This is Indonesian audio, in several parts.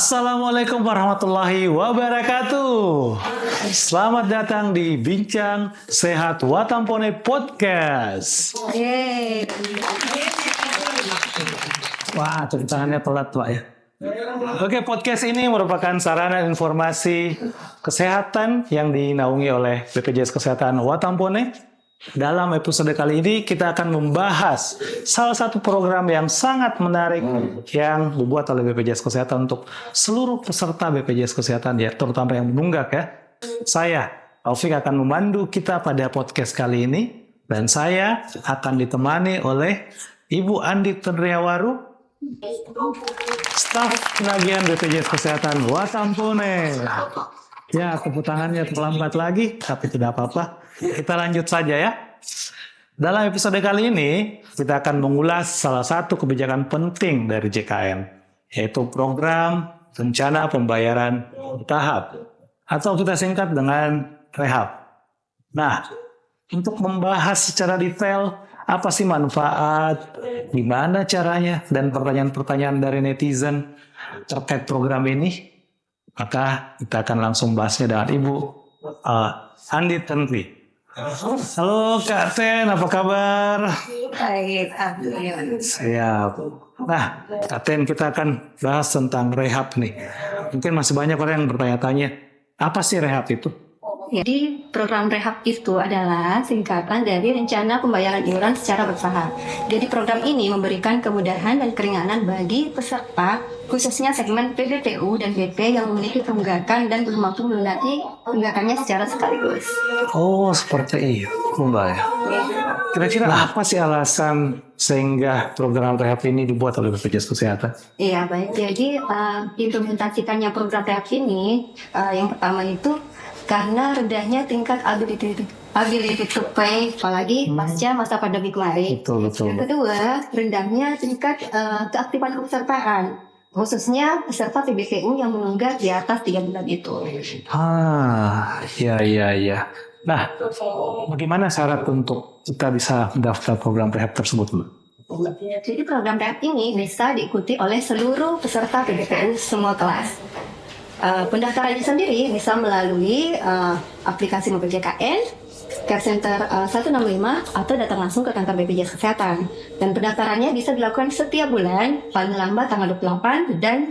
Assalamualaikum warahmatullahi wabarakatuh. Selamat datang di Bincang Sehat Watampone Podcast. Wah, tepuk tangannya telat Pak ya. Oke, podcast ini merupakan sarana informasi kesehatan yang dinaungi oleh BPJS Kesehatan Watampone. Dalam episode kali ini kita akan membahas salah satu program yang sangat menarik yang dibuat oleh BPJS Kesehatan untuk seluruh peserta BPJS Kesehatan ya, terutama yang menunggak ya. Saya, Taufik, akan memandu kita pada podcast kali ini dan saya akan ditemani oleh Ibu Andi Tendriawaru, staf penagihan BPJS Kesehatan Watampone. Ya, tepuk tangannya terlambat lagi, tapi tidak apa-apa. Kita lanjut saja ya. Dalam episode kali ini, kita akan mengulas salah satu kebijakan penting dari JKN, yaitu program rencana pembayaran bertahap, atau kita singkat dengan REHAP. Nah, untuk membahas secara detail, apa sih manfaat, gimana caranya, dan pertanyaan-pertanyaan dari netizen terkait program ini, maka kita akan langsung bahasnya dengan Ibu Andi Tendri. Halo Kak Ten, apa kabar? Baik, alhamdulillah. Siap. Nah, Kak Ten, kita akan bahas tentang rehab nih. Mungkin masih banyak orang yang bertanya-tanya, apa sih rehab itu? Jadi program rehab itu adalah singkatan dari rencana pembayaran iuran secara bertahap. Jadi program ini memberikan kemudahan dan keringanan bagi peserta, khususnya segmen PBPU dan BP yang memiliki tunggakan dan belum mampu melunasi tunggakannya secara sekaligus. Oh, seperti itu Mbak ya. Kira-kira apa sih alasan sehingga program rehab ini dibuat oleh BPJS Kesehatan? Iya, baik. Jadi implementasikannya program rehab ini yang pertama itu karena rendahnya tingkat ability to pay, apalagi pasca masa pandemi kemarin. Betul. Yang kedua, rendahnya tingkat keaktifan kepesertaan, khususnya peserta PBPU yang menunggak di atas 3 bulan itu. Iya. Nah, bagaimana syarat untuk kita bisa mendaftar program rehab tersebut, Mbak? Jadi program rehab ini bisa diikuti oleh seluruh peserta PBPU semua kelas. Pendaftarannya sendiri bisa melalui aplikasi mobil JKN, Care Center 165, atau datang langsung ke kantor BPJS Kesehatan. Dan pendaftarannya bisa dilakukan setiap bulan, paling lambat tanggal 28 dan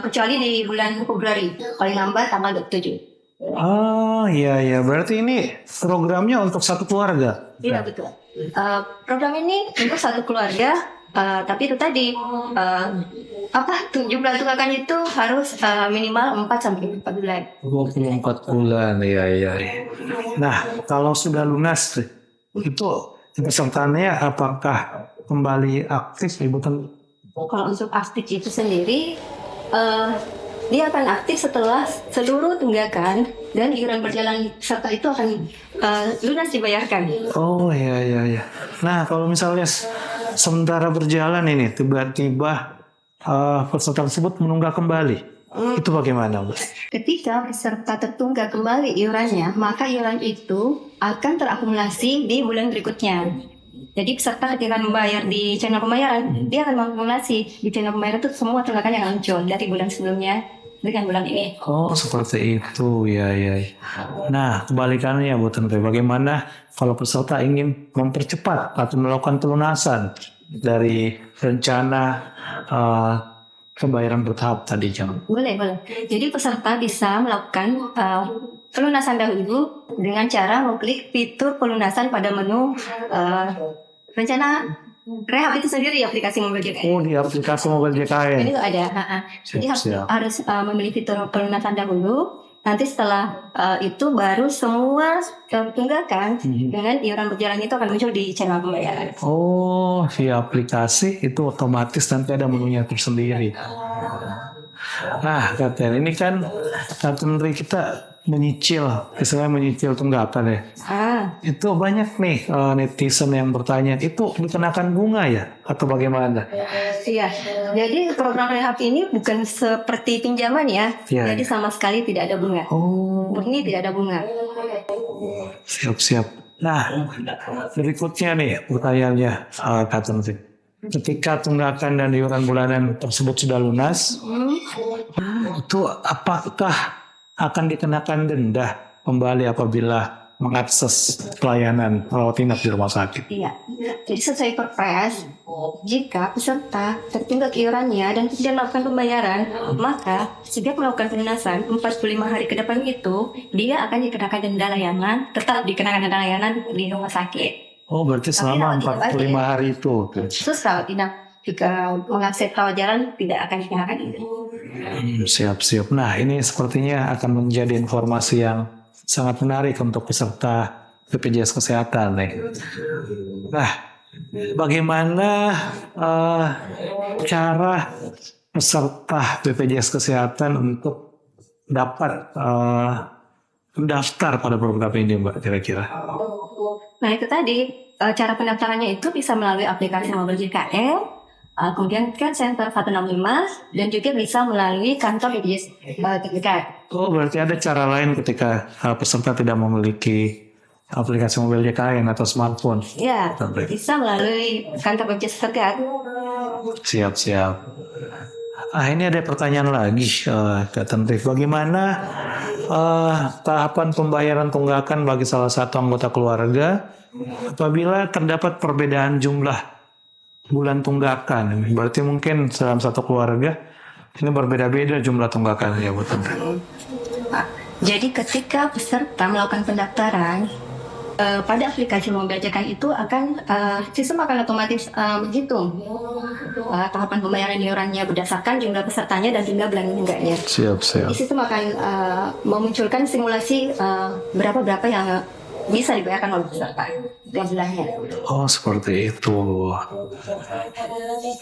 kecuali di bulan Februari, paling lambat tanggal 27. Oh iya, berarti ini programnya untuk satu keluarga? Iya, betul. Program ini untuk satu keluarga, tapi itu tadi jumlah tunggakan itu harus minimal 4-4 bulan. 24 bulan, iya. Nah, kalau sudah lunas itu pesertanya apakah kembali aktif Ibu Ten? Kalau untuk aktif itu sendiri, dia akan aktif setelah seluruh tunggakan dan iuran berjalan peserta itu akan lunas dibayarkan. Oh iya. Nah, kalau misalnya sementara berjalan ini tiba-tiba peserta tersebut menunggak kembali, itu bagaimana, Bu? Ketika peserta tertunggak kembali iurannya, maka iuran itu akan terakumulasi di bulan berikutnya. Jadi peserta ketika membayar di channel pembayaran, dia akan mengakumulasi di channel pembayaran itu semua tunggakan yang muncul dari bulan sebelumnya dengan bulan ini. Oh, seperti itu, ya. Nah, kebalikannya, Bu Tendri, bagaimana kalau peserta ingin mempercepat atau melakukan pelunasan dari rencana pembayaran bertahap tadi, Jang? Boleh. Jadi peserta bisa melakukan pelunasan dahulu dengan cara mengklik fitur pelunasan pada menu rencana rehab itu sendiri di aplikasi mobil JKN. Oh, di aplikasi mobil JKN. Ini tuh ada. Jadi harus memilih fitur pelunasan dahulu. Nanti setelah itu baru semua tunggakan dengan iuran berjalan itu akan muncul di channel pembayaran. Oh, di aplikasi itu otomatis nanti ada menunya tersendiri. Nah, Katen, ini kan Katen kita istilahnya menyicil tunggakan ya. Itu banyak nih netizen yang bertanya, itu dikenakan bunga ya atau bagaimana? Iya, jadi program rehab ini bukan seperti pinjaman ya. Jadi sama sekali tidak ada bunga. Ini tidak ada bunga. Siap. Nah, berikutnya nih pertanyaannya, Katen. Ketika tunggakan dan iuran bulanan tersebut sudah lunas, Itu apakah akan dikenakan denda kembali apabila mengakses pelayanan rawat inap di rumah sakit? Iya, jadi sesuai Perpres, jika peserta tertunggak iurannya dan tidak melakukan pembayaran, maka sejak melakukan pelunasan 45 hari ke depan itu, dia akan dikenakan denda layanan, tetap dikenakan denda layanan di rumah sakit. Oh, berarti selama 45 hari itu. Terus rawat inap jika mengakses rawat jalan tidak akan dikenakan itu. Siap-siap. Nah, ini sepertinya akan menjadi informasi yang sangat menarik untuk peserta BPJS Kesehatan nih. Nah, bagaimana cara peserta BPJS Kesehatan untuk dapat mendaftar pada program ini, Mbak, kira-kira? Nah itu tadi, cara pendaftarannya itu bisa melalui aplikasi mobil JKN, kemudian kan Center 165, dan juga bisa melalui kantor BPJS terdekat. Oh, berarti ada cara lain ketika peserta tidak memiliki aplikasi mobil JKN atau smartphone? Ya, bisa melalui kantor BPJS terdekat. Siap-siap. Ini ada pertanyaan lagi, Kak Tentrif. Bagaimana tahapan pembayaran tunggakan bagi salah satu anggota keluarga apabila terdapat perbedaan jumlah bulan tunggakan? Berarti mungkin dalam satu keluarga ini berbeda-beda jumlah tunggakannya, Bu Tentrif. Jadi ketika peserta melakukan pendaftaran, pada aplikasi mobil JKN itu akan sistem akan otomatis menghitung tahapan pembayaran iurannya berdasarkan jumlah pesertanya dan jumlah bulan tunggaknya. Siap. Di sistem akan memunculkan simulasi berapa yang bisa dibayarkan oleh peserta dan bulannya. Oh, seperti itu.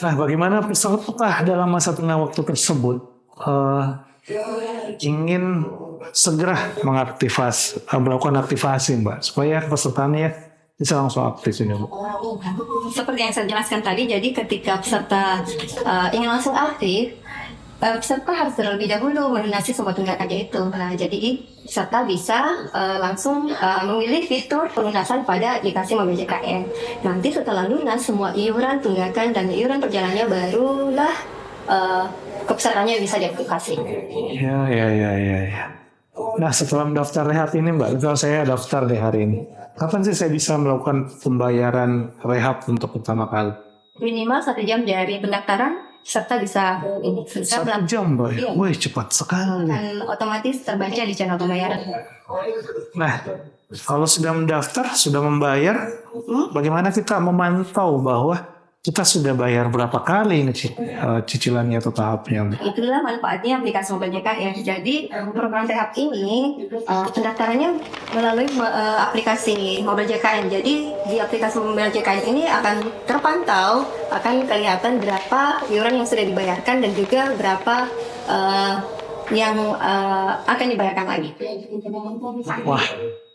Nah, bagaimana peserta dalam masa tengah waktu tersebut ingin segera melakukan aktivasi, Mbak, supaya pesertanya bisa langsung aktif ini, Mbak? Seperti yang saya jelaskan tadi, jadi ketika peserta ingin langsung aktif, peserta harus terlebih dahulu melunasi semua tunggakannya itu. Nah, jadi peserta bisa langsung memilih fitur pelunasan pada aplikasi mobil JKN. Nanti setelah lunas semua iuran tunggakan dan iuran perjalanannya, barulah kepesertanya bisa diaplikasi. Ya. Nah, setelah mendaftar rehab ini, Mbak, kalau saya daftar di hari ini, kapan sih saya bisa melakukan pembayaran rehab untuk pertama kali? Minimal 1 jam dari pendaftaran, peserta bisa 1 jam, Mbak? Iya. Wih, cepat sekali. Dan otomatis terbaca di channel pembayaran. Nah, kalau sudah mendaftar, sudah membayar, bagaimana kita memantau bahwa kita sudah bayar berapa kali cicilannya atau tahapnya? Itulah manfaatnya aplikasi mobil JKN. Jadi program rehab ini pendaftarannya melalui aplikasi mobil JKN. Jadi di aplikasi mobil JKN ini akan terpantau, akan kelihatan berapa iuran yang sudah dibayarkan dan juga berapa yang akan dibayarkan lagi. Wah,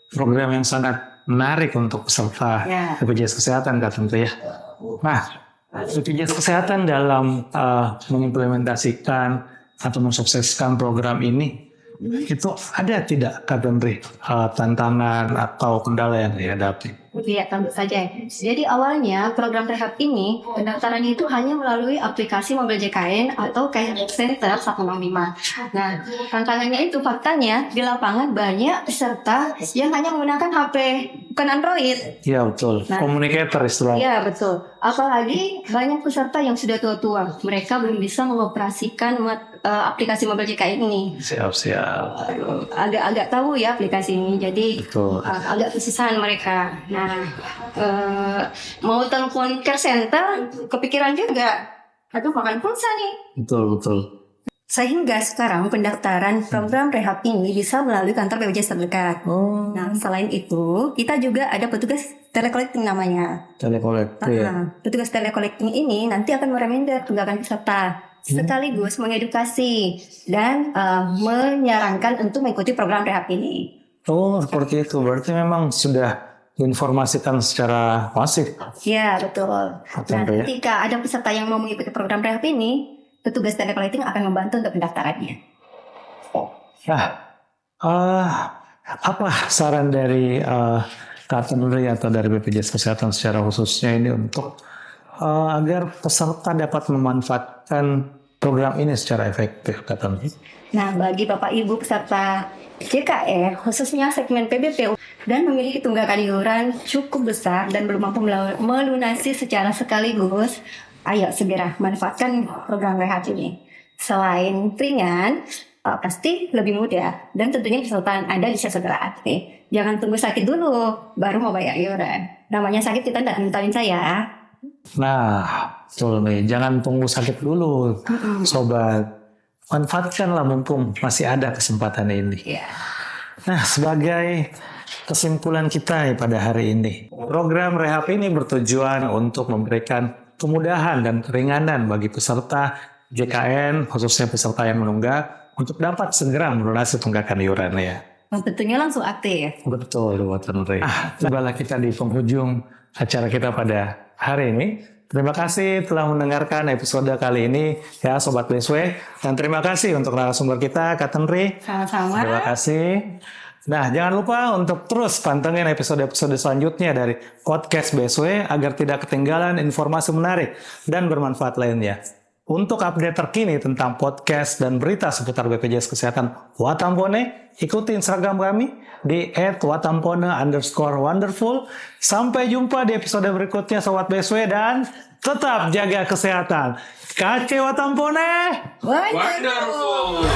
program yang sangat menarik untuk peserta BPJS Kesehatan, Kak tentu ya. Nah, BPJS Kesehatan dalam mengimplementasikan atau mensukseskan program ini, itu ada tidak, Kak Tenri, tantangan atau kendala yang dihadapi? Iya, tentu saja. Jadi awalnya program rehab ini pendaftarannya itu hanya melalui aplikasi mobil JKN atau kayak Center 165. Nah, tantangannya itu faktanya di lapangan banyak peserta yang hanya menggunakan HP, bukan Android. Iya, betul. Communicator istilahnya. Iya, betul. Apalagi banyak peserta yang sudah tua-tua. Mereka belum bisa mengoperasikan aplikasi mobil JKN ini. Siap. Agak tahu ya aplikasi ini, jadi agak kesusahan mereka. Nah, mau telepon care center, kepikiran juga, aduh makan pulsa nih. Betul. Sehingga sekarang pendaftaran program rehab ini bisa melalui kantor BPJS terdekat. Nah, selain itu, kita juga ada petugas telecollecting namanya. Telecollecting. Petugas telecollecting ini nanti akan mereminder tunggakan peserta, sekaligus mengedukasi dan menyarankan untuk mengikuti program rehab ini. Oh, seperti itu. Berarti memang sudah diinformasikan secara masif. Ya, betul. Nah, ketika ada peserta yang mau mengikuti program rehab ini, petugas telecollecting akan membantu untuk pendaftarannya. Nah, apa saran dari Kak Tenri atau dari BPJS Kesehatan secara khususnya ini untuk agar peserta dapat memanfaatkan program ini secara efektif, Kak Tanri? Nah, bagi Bapak Ibu peserta JKN, khususnya segmen PBPU, dan memiliki tunggakan iuran cukup besar dan belum mampu melunasi secara sekaligus, ayo segera manfaatkan program rehab ini. Selain ringan, pasti lebih mudah dan tentunya kesulitan Anda bisa segera. Oke, jangan tunggu sakit dulu baru mau bayar iuran. Namanya sakit kita tidak mintain saya. Nah, betul nih. Jangan tunggu sakit dulu, sobat. Manfaatkanlah mumpung masih ada kesempatan ini. Iya. Nah, sebagai kesimpulan kita nih pada hari ini, program rehab ini bertujuan untuk memberikan kemudahan dan keringanan bagi peserta JKN, khususnya peserta yang menunggak, untuk dapat segera melunasi tunggakan iuran ya. Tentunya langsung aktif. Betul, Buat Tanri. Tibalah kita di penghujung acara kita pada hari ini. Terima kasih telah mendengarkan episode kali ini ya Sobat BSW. Dan terima kasih untuk narasumber kita, Kak Tanri. Sama-sama. Terima kasih. Nah, jangan lupa untuk terus pantengin episode-episode selanjutnya dari podcast BSW agar tidak ketinggalan informasi menarik dan bermanfaat lainnya. Untuk update terkini tentang podcast dan berita seputar BPJS Kesehatan Watampone, ikuti Instagram kami di @watampone_wonderful. Sampai jumpa di episode berikutnya Sobat BSW dan tetap jaga kesehatan. KC Watampone. Wonderful.